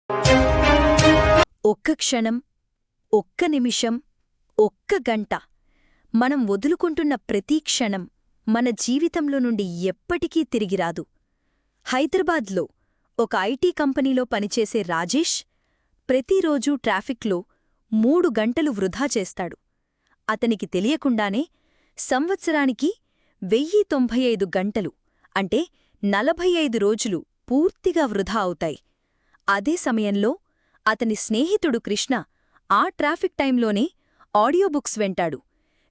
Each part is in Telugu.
ఒక్క క్షణం, ఒక్క నిమిషం, ఒక్క గంట మనం వదులుకుంటున్న ప్రతి క్షణం మన జీవితంలో నుండి ఎప్పటికీ తిరిగిరాదు. హైదరాబాద్లో ఒక ఐటీ కంపెనీలో పనిచేసే రాజేష్ ప్రతిరోజూ ట్రాఫిక్లో 3 గంటలు వృధా చేస్తాడు. అతనికి తెలియకుండానే సంవత్సరానికి 1095 గంటలు అంటే 45 రోజులు పూర్తిగా వృధా అవుతాయి. అదే సమయంలో అతని స్నేహితుడు కృష్ణ ఆ ట్రాఫిక్ టైంలోనే ఆడియో బుక్స్ వింటాడు.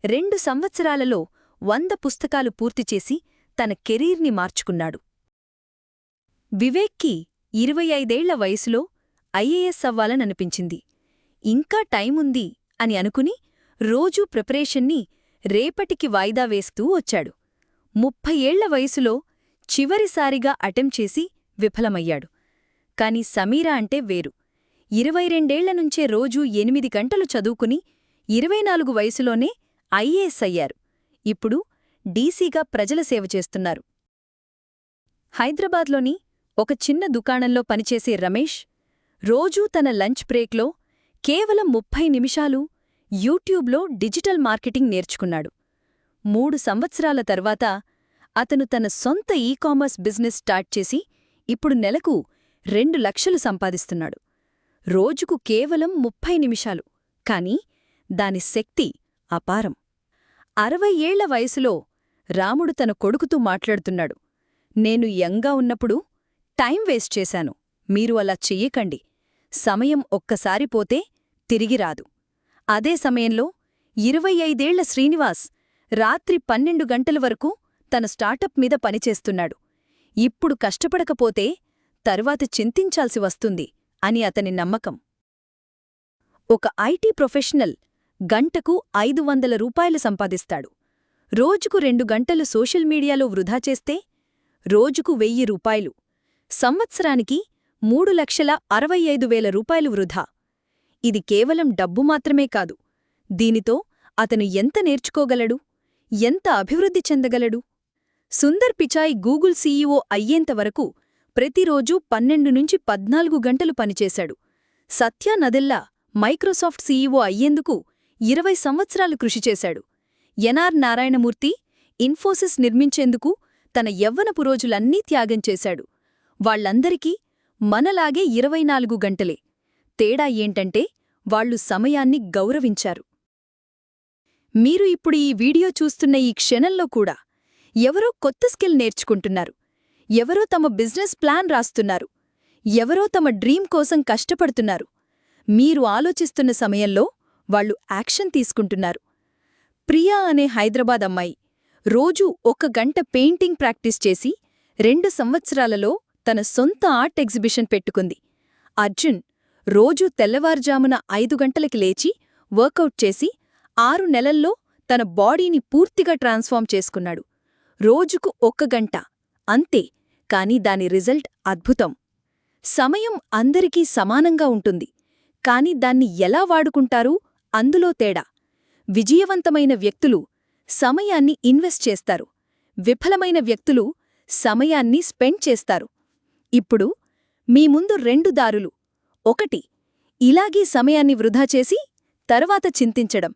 2 సంవత్సరాలలో 100 పుస్తకాలు పూర్తిచేసి తన కెరీర్ని మార్చుకున్నాడు. వివేక్కి 25 వయసులో ఐఏఎస్ అవ్వాలననిపించింది. ఇంకా టైముంది అని అనుకుని రోజూ ప్రిపరేషన్ని రేపటికి వాయిదా వేస్తూ వచ్చాడు. 30 వయసులో చివరిసారిగా అటెంప్ట్ చేసి విఫలమయ్యాడు. కాని సమీర అంటే వేరు. 22 నుంచే రోజూ 8 గంటలు చదువుకుని 24 వయసులోనే ఐఏఎస్ అయ్యారు. ఇప్పుడు డీసీగా ప్రజల సేవ చేస్తున్నారు. హైదరాబాద్లోని ఒక చిన్న దుకాణంలో పనిచేసే రమేష్ రోజూ తన లంచ్ బ్రేక్లో కేవలం 30 నిమిషాలు యూట్యూబ్లో డిజిటల్ మార్కెటింగ్ నేర్చుకున్నాడు. 3 సంవత్సరాల తర్వాత అతను తన సొంత ఈకామర్స్ బిజినెస్ స్టార్ట్ చేసి ఇప్పుడు నెలకు 2 లక్షలు సంపాదిస్తున్నాడు. రోజుకు కేవలం 30 నిమిషాలు, కాని దాని శక్తి అపారం. 60 వయసులో రాముడు తన కొడుకుతో మాట్లాడుతున్నాడు. నేను యంగా ఉన్నప్పుడు టైం వేస్ట్ చేశాను, మీరు అలా చెయ్యకండి. సమయం ఒక్కసారి పోతే తిరిగిరాదు. అదే సమయంలో 25 శ్రీనివాస్ రాత్రి 12 గంటల వరకు తన స్టార్టప్ మీద పనిచేస్తున్నాడు. ఇప్పుడు కష్టపడకపోతే తరువాత చింతించాల్సి వస్తుంది అని అతని నమ్మకం. ఒక ఐటీ ప్రొఫెషనల్ గంటకు 500 రూపాయలు సంపాదిస్తాడు. రోజుకు 2 గంటలు సోషల్ మీడియాలో వృధా చేస్తే రోజుకు 1000 రూపాయలు. సంవత్సరానికి 3,65,000 రూపాయలు వృధా. ఇది కేవలం డబ్బు మాత్రమే కాదు. దీనితో అతను ఎంత నేర్చుకోగలడు, ఎంత అభివృద్ధి చెందగలడు? సుందర్ పిచాయ్ గూగుల్ సీఈఓ అయ్యేంతవరకు ప్రతిరోజూ 12 నుంచి 14 గంటలు పనిచేశాడు. సత్య నదెల్లా మైక్రోసాఫ్ట్ సీఈఓ అయ్యేందుకు 20 సంవత్సరాలు కృషి చేశాడు. ఎన్ఆర్ నారాయణమూర్తి ఇన్ఫోసిస్ నిర్మించేందుకు తన యవ్వనపు రోజులన్నీ త్యాగం చేశాడు. వాళ్లందరికీ మనలాగే 24 గంటలే. తేడా ఏంటంటే వాళ్లు సమయాన్ని గౌరవించారు. మీరు ఇప్పుడు ఈ వీడియో చూస్తున్న ఈ క్షణంలో కూడా ఎవరో కొత్త స్కిల్ నేర్చుకుంటున్నారు, ఎవరో తమ బిజినెస్ ప్లాన్ రాస్తున్నారు, ఎవరో తమ డ్రీమ్ కోసం కష్టపడుతున్నారు. మీరు ఆలోచిస్తున్న సమయంలో వాళ్లు యాక్షన్ తీసుకుంటున్నారు. ప్రియా అనే హైదరాబాద్ అమ్మాయి రోజూ 1 గంట పెయింటింగ్ ప్రాక్టీస్ చేసి 2 సంవత్సరాలలో తన సొంత ఆర్ట్ ఎగ్జిబిషన్ పెట్టుకుంది. అర్జున్ రోజూ తెల్లవారుజామున 5 గంటలకి లేచి వర్కౌట్ చేసి 6 నెలల్లో తన బాడీని పూర్తిగా ట్రాన్స్ఫార్మ్ చేసుకున్నాడు. రోజుకు 1 గంట అంతే, కాని దాని రిజల్ట్ అద్భుతం. సమయం అందరికీ సమానంగా ఉంటుంది, కాని దాన్ని ఎలా వాడుకుంటారు అందులో తేడా. విజయవంతమైన వ్యక్తులు సమయాన్ని ఇన్వెస్ట్ చేస్తారు, విఫలమైన వ్యక్తులు సమయాన్ని స్పెండ్ చేస్తారు. ఇప్పుడు మీ ముందు 2 దారులు. 1 ఇలాగే సమయాన్ని వృధా చేసి తరువాత చింతించడం.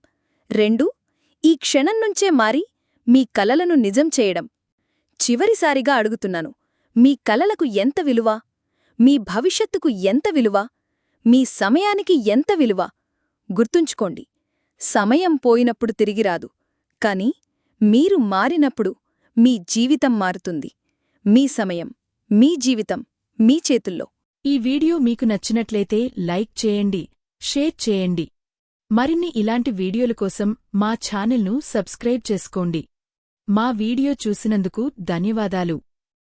2 ఈ క్షణం నుంచే మారి మీ కలలను నిజం చేయడం. చివరిసారిగా అడుగుతున్నాను, మీ కలలకు ఎంత విలువ? మీ భవిష్యత్తుకు ఎంత విలువ? మీ సమయానికి ఎంత విలువ? గుర్తుంచుకోండి, సమయం పోయినప్పుడు తిరిగిరాదు, కాని మీరు మారినప్పుడు మీ జీవితం మారుతుంది. మీ సమయం, మీ జీవితం మీ చేతుల్లో. ఈ వీడియో మీకు నచ్చినట్లయితే లైక్ చేయండి, షేర్ చేయండి. మరిన్ని ఇలాంటి వీడియోల కోసం మా ఛానల్ను సబ్స్క్రైబ్ చేసుకోండి. మా వీడియో చూసినందుకు ధన్యవాదాలు.